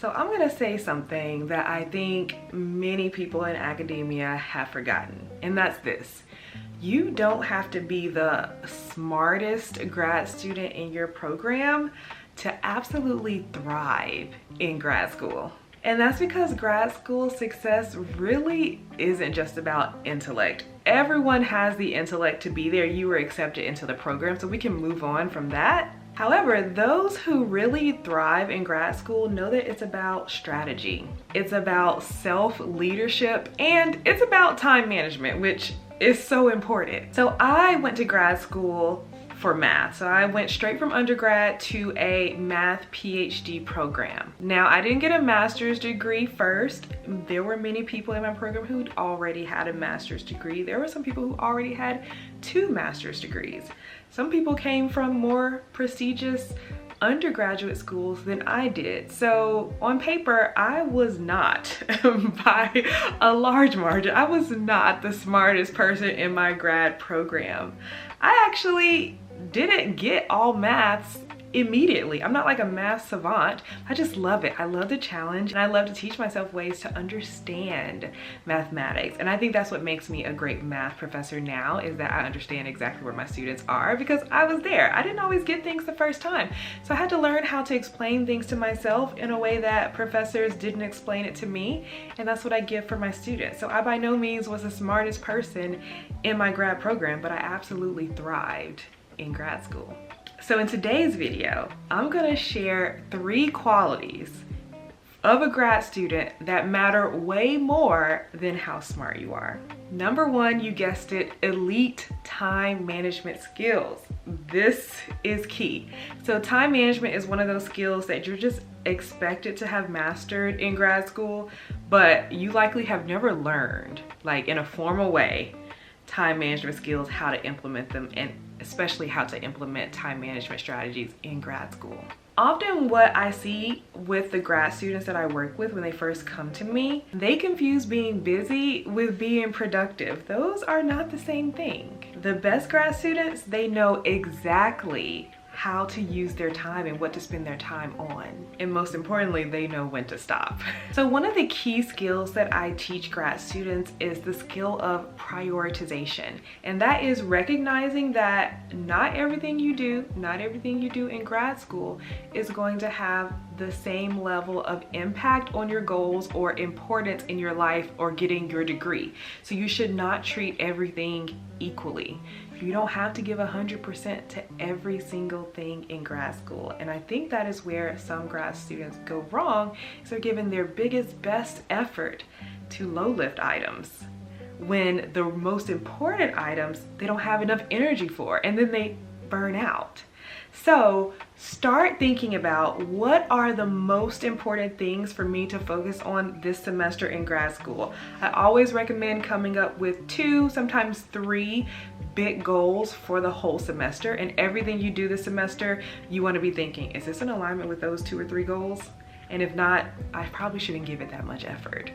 So I'm gonna say something that I think many people in academia have forgotten, and that's this. You don't have to be the smartest grad student in your program to absolutely thrive in grad school. And that's because grad school success really isn't just about intellect. Everyone has the intellect to be there. You were accepted into the program, so we can move on from that. However, those who really thrive in grad school know that it's about strategy. It's about self-leadership, and it's about time management, which is so important. So I went to grad school for math. So I went straight from undergrad to a math PhD program. Now, I didn't get a master's degree first. There were many people in my program who'd already had a master's degree. There were some people who already had 2 master's degrees. Some people came from more prestigious undergraduate schools than I did. So on paper, I was not, by a large margin, I was not the smartest person in my grad program. I actually didn't get all maths immediately. I'm not like a math savant. I just love it. I love the challenge, and I love to teach myself ways to understand mathematics. And I think that's what makes me a great math professor now, is that I understand exactly where my students are because I was there. I didn't always get things the first time. So I had to learn how to explain things to myself in a way that professors didn't explain it to me. And that's what I give for my students. So I by no means was the smartest person in my grad program, but I absolutely thrived in grad school. So in today's video, I'm gonna share 3 qualities of a grad student that matter way more than how smart you are. Number 1, you guessed it, elite time management skills. This is key. So time management is one of those skills that you're just expected to have mastered in grad school, but you likely have never learned, like in a formal way, time management skills, how to implement them, and especially how to implement time management strategies in grad school. Often what I see with the grad students that I work with when they first come to me, they confuse being busy with being productive. Those are not the same thing. The best grad students, they know exactly how to use their time and what to spend their time on. And most importantly, they know when to stop. So one of the key skills that I teach grad students is the skill of prioritization. And that is recognizing that not everything you do in grad school is going to have the same level of impact on your goals or importance in your life or getting your degree. So you should not treat everything equally. You don't have to give 100% to every single thing in grad school. And I think that is where some grad students go wrong, is they're giving their biggest, best effort to low lift items, when the most important items they don't have enough energy for, and then they burn out. So start thinking about, what are the most important things for me to focus on this semester in grad school? I always recommend coming up with 2, sometimes 3 big goals for the whole semester, and everything you do this semester, you want to be thinking, is this in alignment with those 2 or 3 goals? And if not, I probably shouldn't give it that much effort.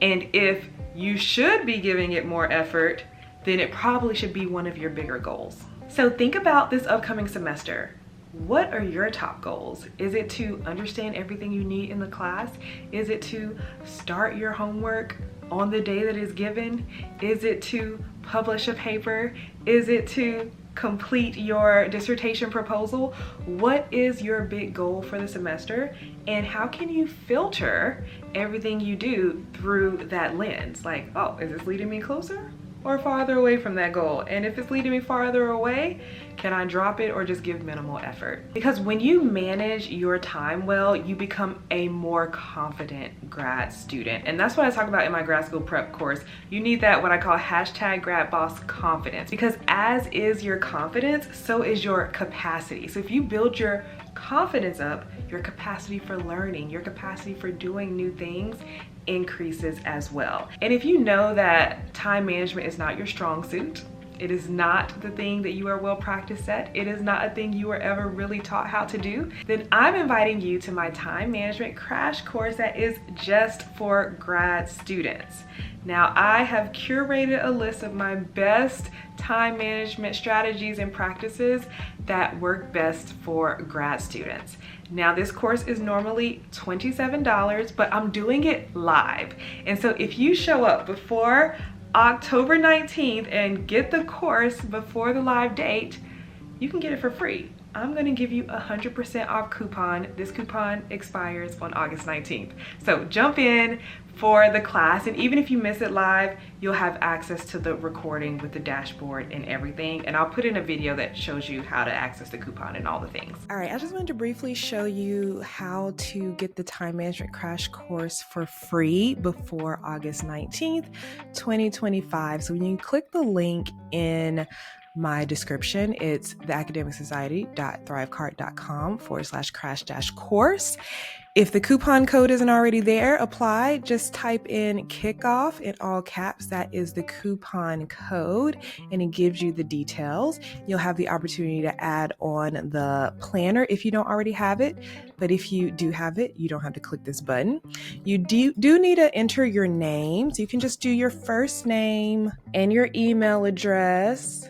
And if you should be giving it more effort, then it probably should be one of your bigger goals. So think about this upcoming semester. What are your top goals? Is it to understand everything you need in the class? Is it to start your homework on the day that is given? Is it to publish a paper? Is it to complete your dissertation proposal? What is your big goal for the semester? And how can you filter everything you do through that lens? Like, oh, is this leading me closer or farther away from that goal? And if it's leading me farther away, can I drop it or just give minimal effort? Because when you manage your time well, you become a more confident grad student. And that's what I talk about in my grad school prep course. You need that, what I call #GradBoss confidence, because as is your confidence, so is your capacity. So if you build your confidence up, your capacity for learning, your capacity for doing new things increases as well. And if you know that time management is not your strong suit, It is not the thing that you are well practiced at. It is not a thing you were ever really taught how to do. Then I'm inviting you to my time management crash course that is just for grad students. Now, I have curated a list of my best time management strategies and practices that work best for grad students. Now, this course is normally $27, but I'm doing it live. And so if you show up before October 19th and get the course before the live date, you can get it for free. I'm gonna give you 100% off coupon. This coupon expires on August 19th. So jump in for the class, and even if you miss it live, you'll have access to the recording with the dashboard and everything. And I'll put in a video that shows you how to access the coupon and all the things. All right, I just wanted to briefly show you how to get the time management crash course for free before August 19th, 2025. So when you click the link in my description, it's theacademicsociety.thrivecart.com/crash-course. If the coupon code isn't already there, apply. Just type in kickoff in all caps. That is the coupon code, and it gives you the details. You'll have the opportunity to add on the planner if you don't already have it. But if you do have it, you don't have to click this button. You do need to enter your names. You can just do your first name and your email address.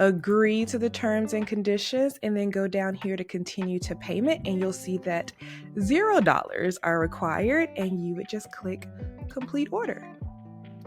Agree to the terms and conditions, and then go down here to continue to payment, and you'll see that $0 are required, and you would just click complete order.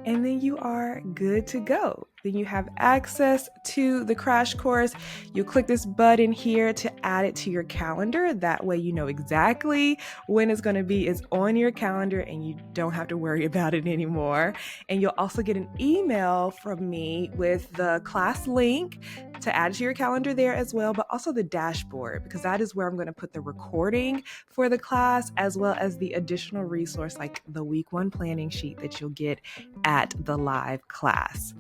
And then you are good to go. Then you have access to the crash course. You click this button here to add it to your calendar. That way you know exactly when it's going to be. It's on your calendar and you don't have to worry about it anymore. And you'll also get an email from me with the class link to add to your calendar there as well, but also the dashboard, because that is where I'm going to put the recording for the class, as well as the additional resource like the week 1 planning sheet that you'll get at the live class.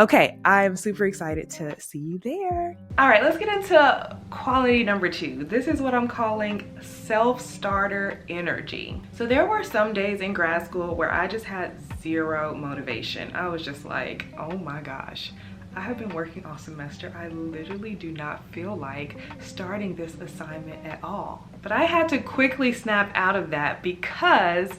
Okay, I'm super excited to see you there. All right, let's get into quality number 2. This is what I'm calling self-starter energy. So there were some days in grad school where I just had zero motivation. I was just like, oh my gosh, I have been working all semester. I literally do not feel like starting this assignment at all. But I had to quickly snap out of that, because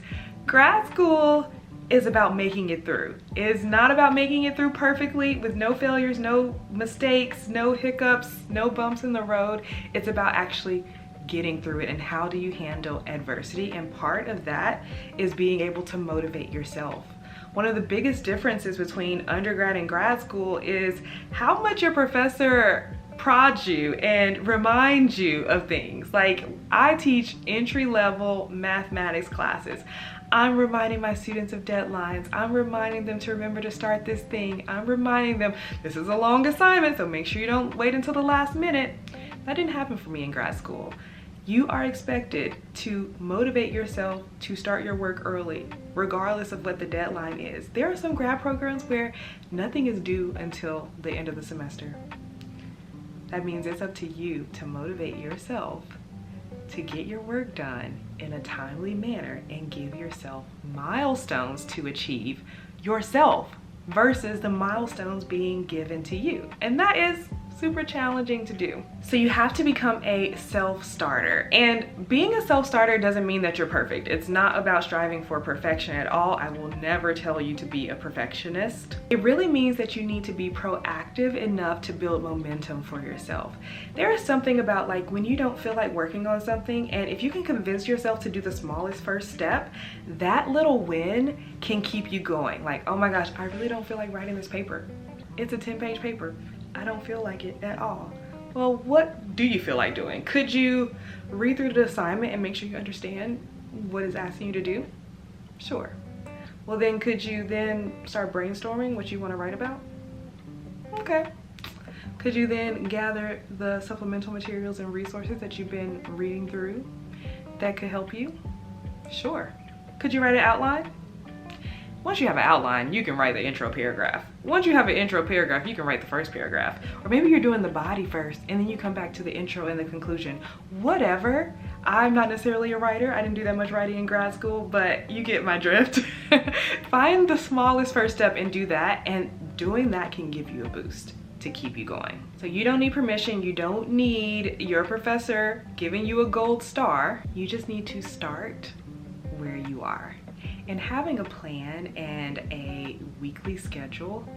grad school is about making it through. It's not about making it through perfectly with no failures, no mistakes, no hiccups, no bumps in the road. It's about actually getting through it, and how do you handle adversity? And part of that is being able to motivate yourself. One of the biggest differences between undergrad and grad school is how much your professor prods you and reminds you of things. Like, I teach entry-level mathematics classes. I'm reminding my students of deadlines. I'm reminding them to remember to start this thing. I'm reminding them this is a long assignment, so make sure you don't wait until the last minute. That didn't happen for me in grad school. You are expected to motivate yourself to start your work early, regardless of what the deadline is. There are some grad programs where nothing is due until the end of the semester. That means it's up to you to motivate yourself to get your work done in a timely manner and give yourself milestones to achieve yourself versus the milestones being given to you. And that is super challenging to do. So you have to become a self-starter. And being a self-starter doesn't mean that you're perfect. It's not about striving for perfection at all. I will never tell you to be a perfectionist. It really means that you need to be proactive enough to build momentum for yourself. There is something about, like, when you don't feel like working on something, and if you can convince yourself to do the smallest first step, that little win can keep you going. Like, oh my gosh, I really don't feel like writing this paper. It's a 10-page paper. I don't feel like it at all. Well, what do you feel like doing? Could you read through the assignment and make sure you understand what it's asking you to do? Sure. Well, then could you then start brainstorming what you want to write about? Okay. Could you then gather the supplemental materials and resources that you've been reading through that could help you? Sure. Could you write an outline? Once you have an outline, you can write the intro paragraph. Once you have an intro paragraph, you can write the first paragraph. Or maybe you're doing the body first and then you come back to the intro and the conclusion. Whatever. I'm not necessarily a writer. I didn't do that much writing in grad school, but you get my drift. Find the smallest first step and do that, and doing that can give you a boost. to keep you going. So you don't need permission. You don't need your professor giving you a gold star. You just need to start where you are. And having a plan and a weekly schedule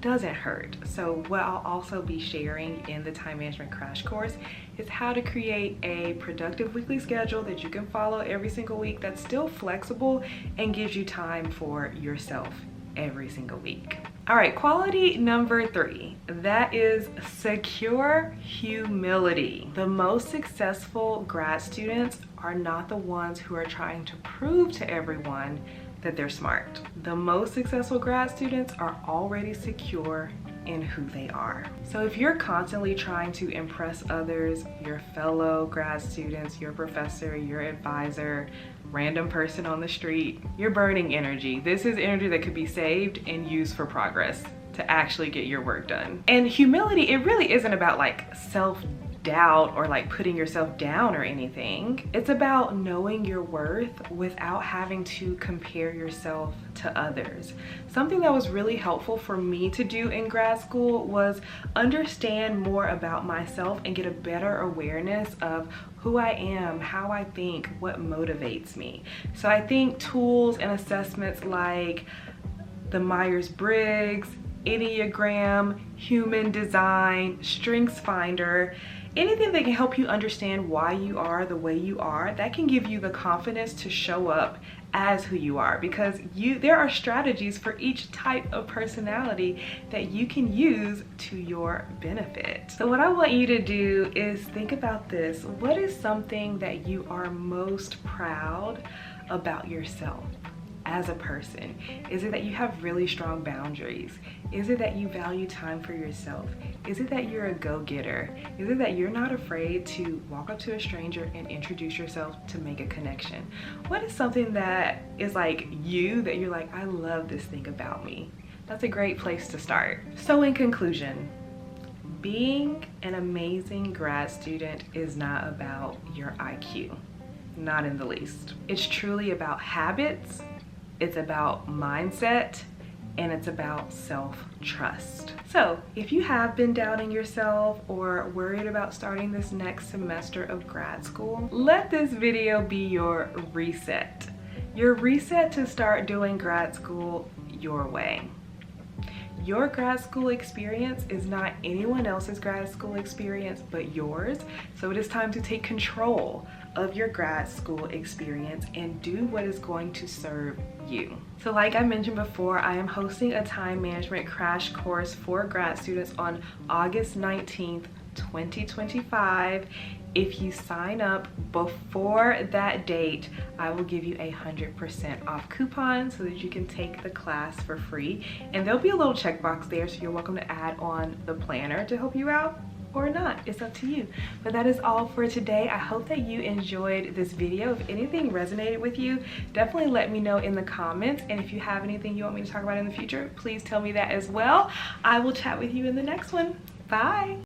doesn't hurt. So what I'll also be sharing in the time management crash course is how to create a productive weekly schedule that you can follow every single week that's still flexible and gives you time for yourself every single week. All right, quality number 3, that is secure humility. The most successful grad students are not the ones who are trying to prove to everyone that they're smart. The most successful grad students are already secure in who they are. So if you're constantly trying to impress others, your fellow grad students, your professor, your advisor, random person on the street, you're burning energy. This is energy that could be saved and used for progress to actually get your work done. And humility, it really isn't about like self-doubt or like putting yourself down or anything. It's about knowing your worth without having to compare yourself to others. Something that was really helpful for me to do in grad school was understand more about myself and get a better awareness of who I am, how I think, what motivates me. So I think tools and assessments like the Myers-Briggs, Enneagram, Human Design, Strengths Finder, anything that can help you understand why you are the way you are, that can give you the confidence to show up as who you are, because there are strategies for each type of personality that you can use to your benefit. So what I want you to do is think about this. What is something that you are most proud about yourself as a person? Is it that you have really strong boundaries? Is it that you value time for yourself? Is it that you're a go-getter? Is it that you're not afraid to walk up to a stranger and introduce yourself to make a connection? What is something that is like you that you're like, I love this thing about me? That's a great place to start. So in conclusion, being an amazing grad student is not about your IQ, not in the least. It's truly about habits, it's about mindset, and it's about self-trust. So if you have been doubting yourself or worried about starting this next semester of grad school, let this video be your reset. Your reset to start doing grad school your way. Your grad school experience is not anyone else's grad school experience but yours. So it is time to take control of your grad school experience and do what is going to serve you. So like I mentioned before, I am hosting a time management crash course for grad students on August 19th, 2025. If you sign up before that date, I will give you a 100% off coupon so that you can take the class for free. And there'll be a little checkbox there, so you're welcome to add on the planner to help you out or not. It's up to you. But that is all for today. I hope that you enjoyed this video. If anything resonated with you, definitely let me know in the comments. And if you have anything you want me to talk about in the future, please tell me that as well. I will chat with you in the next one. Bye.